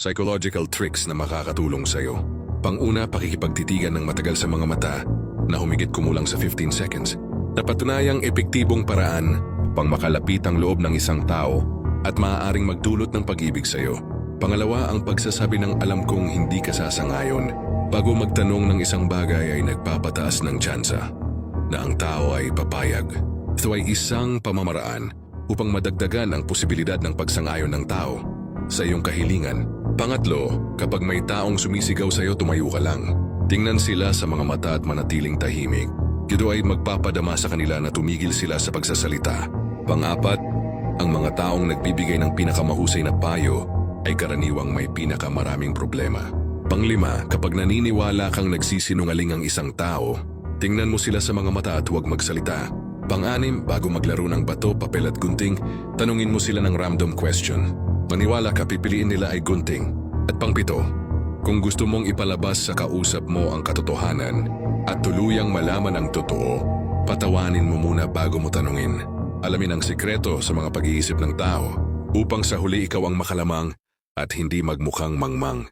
psychological tricks na makakatulong sa'yo. Pang-una, pakikipagtitigan ng matagal sa mga mata na humigit kumulang sa 15 seconds. Napatunayang epektibong paraan pang makalapit ang loob ng isang tao at maaaring magdulot ng pag-ibig sa'yo. Pangalawa, ang pagsasabi ng alam kong hindi ka sasangayon bago magtanong ng isang bagay ay nagpapataas ng tsansa na ang tao ay papayag. Ito ay isang pamamaraan upang madagdagan ang posibilidad ng pagsang-ayon ng tao sa iyong kahilingan. Pangatlo, kapag may taong sumisigaw sa iyo, tumayo ka lang. Tingnan sila sa mga mata at manatiling tahimik. Ito ay magpapadama sa kanila na tumigil sila sa pagsasalita. Pang-apat, ang mga taong nagbibigay ng pinakamahusay na payo ay karaniwang may pinakamaraming problema. Panglima, kapag naniniwala kang nagsisinungaling ang isang tao, tingnan mo sila sa mga mata at huwag magsalita. Pang-anim, bago maglaro ng bato, papel at gunting, tanungin mo sila ng random question. Maniwala ka, pipiliin nila ay gunting. At pangpito, kung gusto mong ipalabas sa kausap mo ang katotohanan at tuluyang malaman ang totoo, patawanin mo muna bago mo tanungin. Alamin ang sikreto sa mga pag-iisip ng tao upang sa huli ikaw ang makalamang at hindi magmukhang mangmang.